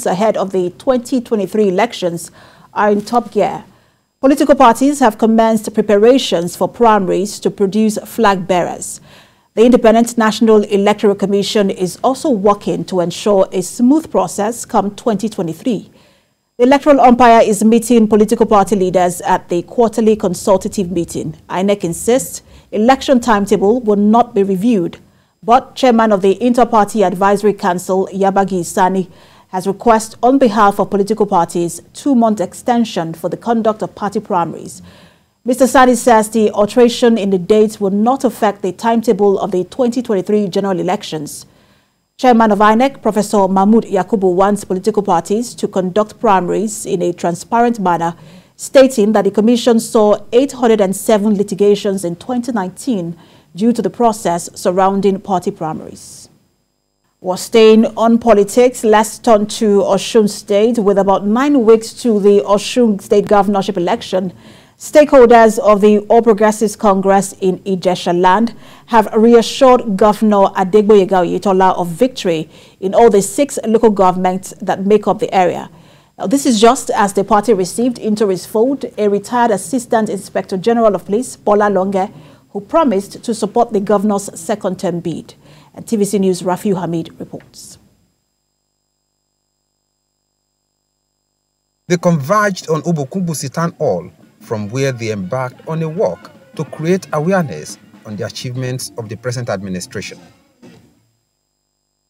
ahead of the 2023 elections are in top gear. Political parties have commenced preparations for primaries to produce flag bearers. The Independent National Electoral Commission is also working to ensure a smooth process come 2023. The electoral umpire is meeting political party leaders at the quarterly consultative meeting. INEC insists election timetable will not be reviewed, but Chairman of the Inter-Party Advisory Council, Yabagi Sani, has requested on behalf of political parties 2-month extension for the conduct of party primaries. Mr. Sani says the alteration in the dates will not affect the timetable of the 2023 general elections. Chairman of INEC, Professor Mahmood Yakubu, wants political parties to conduct primaries in a transparent manner, stating that the Commission saw 807 litigations in 2019 due to the process surrounding party primaries. We're staying on politics. Let's turn to Osun State. With about 9 weeks to the Osun State governorship election, stakeholders of the All Progressives Congress in Ijesha land have reassured Governor Adegboyega Oyetola of victory in all the 6 local governments that make up the area. Now, this is just as the party received into its fold a retired Assistant Inspector General of Police, Bola Longe, who promised to support the governor's second-term bid. And TVC News' Rafiu Hamid reports. They converged on Obokumbusi Town Hall, from where they embarked on a walk to create awareness on the achievements of the present administration.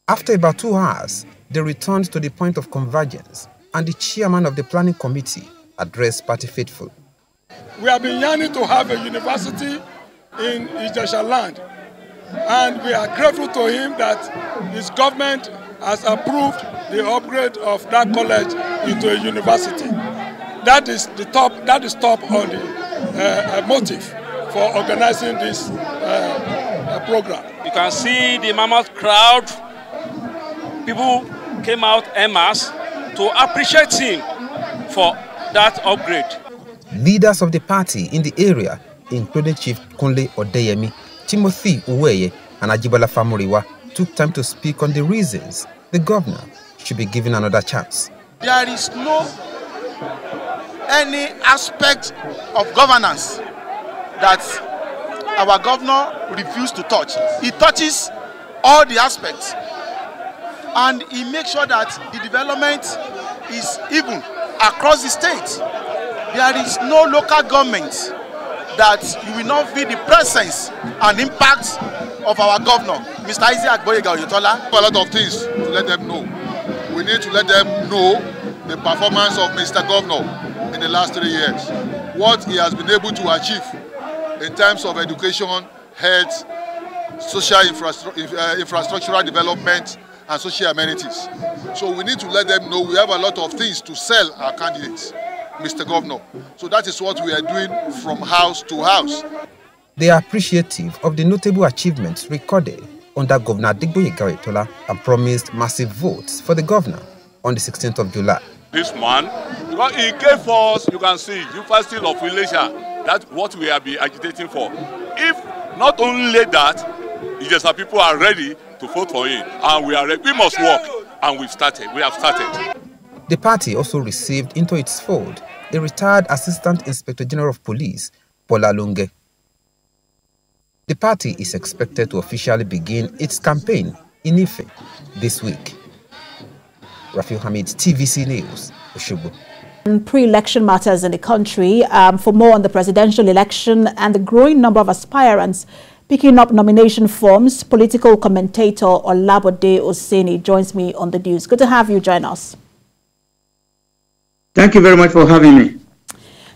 After about 2 hours, they returned to the point of convergence, and the chairman of the planning committee addressed party faithful. We have been yearning to have a university in Ijesha land, and we are grateful to him that his government has approved the upgrade of that college into a university. That is top on the motive for organizing this program. You can see the mammoth crowd. People came out en masse to appreciate him for that upgrade. Leaders of the party in the area, including Chief Kunle Odeyemi, Timothy Uweye, and Ajibola Famuriwa, took time to speak on the reasons the governor should be given another chance. There is no any aspect of governance that our governor refused to touch. He touches all the aspects, and he makes sure that the development is even across the state. There is no local government that you will not feel the presence and impact of our governor, Mr. Adegboyega Oyetola. A lot of things to let them know. We need to let them know the performance of Mr. Governor in the last 3 years, what he has been able to achieve in terms of education, health, social infrastructural development, and social amenities. So we need to let them know we have a lot of things to sell our candidates, Mr. Governor. So that is what we are doing from house to house. They are appreciative of the notable achievements recorded under Governor Adegboyega Oyetola and promised massive votes for the governor on the 16th of July. This man, because he gave us, you can see, University of Ijesha. That's what we have been agitating for. If not only that, Ijesha people are ready to vote for him, and we are ready. We must work, and we have started. The party also received into its fold the retired Assistant Inspector General of Police, Bola Longe. The party is expected to officially begin its campaign in Ife this week. Rafiu Hamid, TVC News, Osogbo. Pre-election matters in the country. For more on the presidential election and the growing number of aspirants picking up nomination forms, political commentator Olabode Oseni joins me on the news. Good to have you join us. Thank you very much for having me.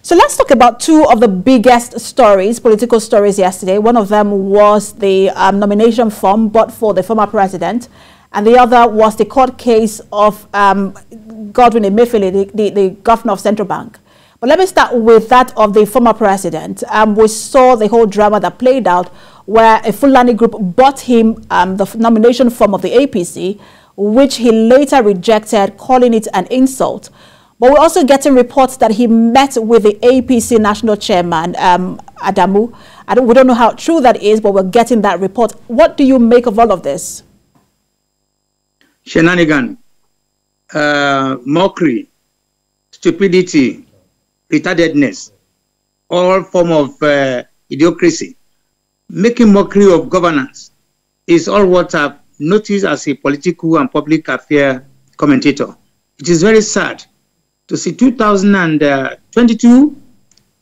So let's talk about 2 of the biggest stories, political stories yesterday. One of them was the nomination form bought for the former president, and the other was the court case of Godwin Emefiele, the governor of Central Bank. But let me start with that of the former president. We saw the whole drama that played out where a Fulani group bought him the nomination form of the APC, which he later rejected, calling it an insult. But we're also getting reports that he met with the APC national chairman, Adamu. We don't know how true that is, but we're getting that report. What do you make of all of this? Shenanigan. mockery, stupidity, retardedness, all form of idiocracy, making mockery of governance is all what I've noticed as a political and public affair commentator. It is very sad to see 2022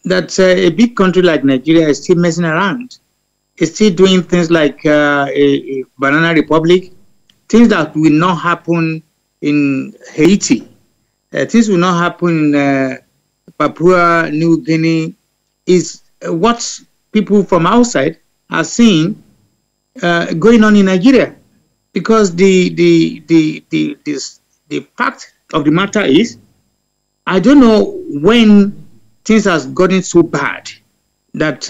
that a big country like Nigeria is still messing around. It's still doing things like a banana republic, things that will not happen in Haiti, things will not happen in Papua New Guinea, is what people from outside are seeing going on in Nigeria. Because the fact of the matter is, I don't know when things has gotten so bad that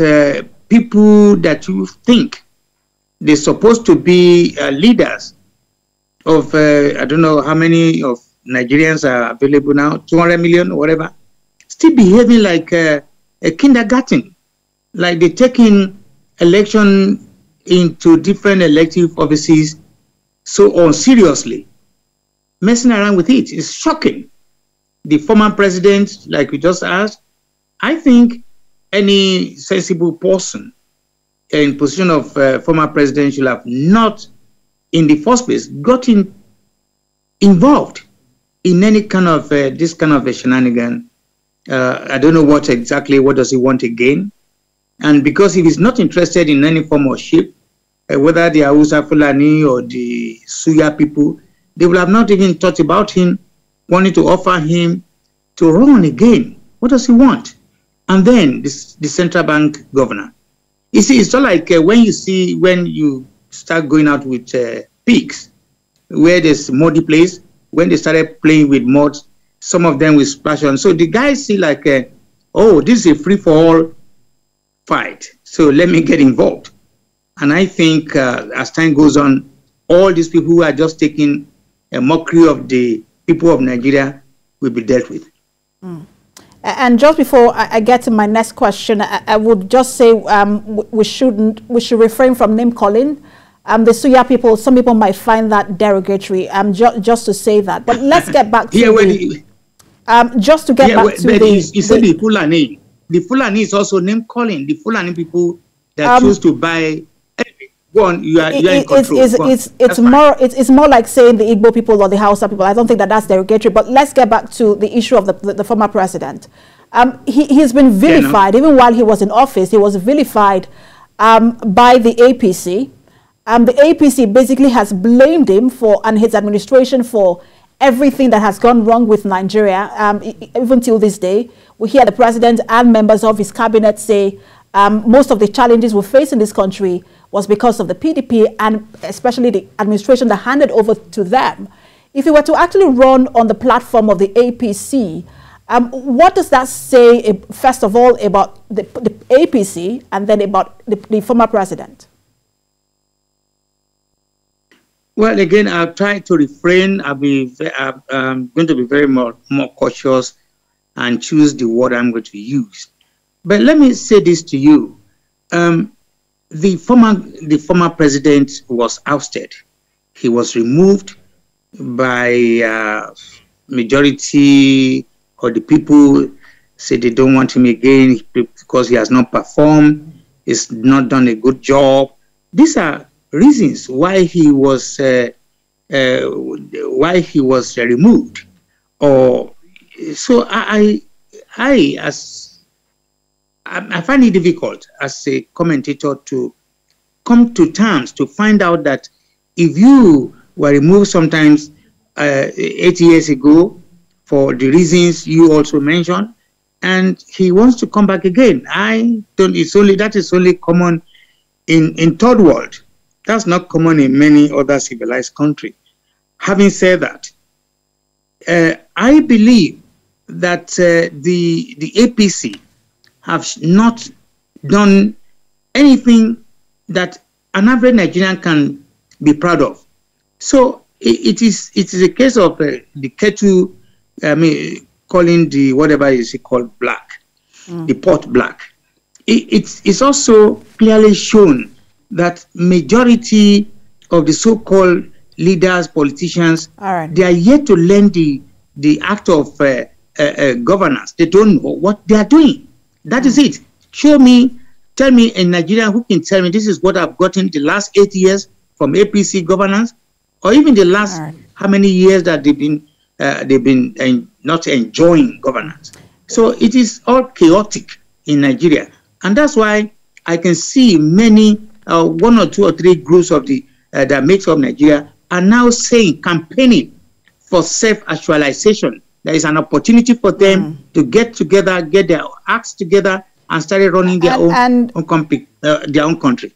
people that you think they're supposed to be leaders of, I don't know how many of Nigerians are available now, 200 million or whatever, still behaving like a kindergarten, like they're taking election into different elective offices so seriously, messing around with it is shocking. The former president, like we just asked, I think any sensible person in position of former president should have not, in the first place, gotten involved in any kind of this kind of a shenanigan. I don't know what does he want again. And because if he's not interested in any form of ship, whether the Hausa Fulani or the Suya people, they will have not even thought about him, wanting to offer him to run again. What does he want? And then the central bank governor. You see, it's not like when you start going out with pigs, where there's muddy place, when they started playing with mud, some of them will splash on. So the guys see like, oh, this is a free-for-all fight, so let me get involved. And I think as time goes on, all these people who are just taking a mockery of the people of Nigeria will be dealt with. Mm. And just before I get to my next question, I would just say we should refrain from name calling. The Suya people, some people might find that derogatory. Just to say that. But let's get back to just to get back to you said the Fulani. The Fulani is also name calling. The Fulani people that choose to buy. Go on, you are in control. It's more like saying the Igbo people or the Hausa people. I don't think that's derogatory. But let's get back to the issue of the former president. He's been vilified. Even while he was in office, he was vilified by the APC. The APC basically has blamed him and his administration for everything that has gone wrong with Nigeria. Even till this day, we hear the president and members of his cabinet say most of the challenges we face in this country was because of the PDP and especially the administration that handed over to them. If you were to actually run on the platform of the APC, what does that say, first of all, about the APC and then about the former president? Well, again, I'll try to refrain. I'm going to be very more cautious and choose the word I'm going to use. But let me say this to you. The former president was ousted. He was removed by majority of the people. Say they don't want him again because he has not performed. He's not done a good job. These are reasons why he was removed. So I find it difficult as a commentator to come to terms to find out that if you were removed sometimes 8 years ago for the reasons you also mentioned, and he wants to come back again, that is only common in third world. That's not common in many other civilized countries. Having said that, I believe that the APC have not done anything that an average Nigerian can be proud of. So it is a case of the kettle, calling the whatever is called black, the pot black. It's also clearly shown that majority of the so-called leaders, politicians, All right. they are yet to learn the act of governance. They don't know what they are doing. That is it. Show me, tell me in Nigeria who can tell me this is what I've gotten the last 8 years from APC governance, or even the last how many years that they've been not enjoying governance. So it is all chaotic in Nigeria, and that's why I can see many 1 or 2 or 3 groups of the that makes up Nigeria are now saying, campaigning for self-actualization. There is an opportunity for them to get together, get their acts together, and start running their own country.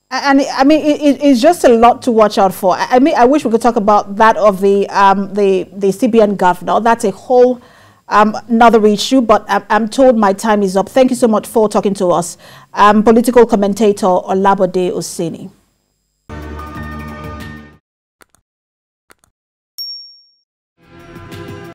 And I mean, it's just a lot to watch out for. I mean, I wish we could talk about that of the CBN governor. That's a whole another issue, but I'm told my time is up. Thank you so much for talking to us. Political commentator Olabode Oseni.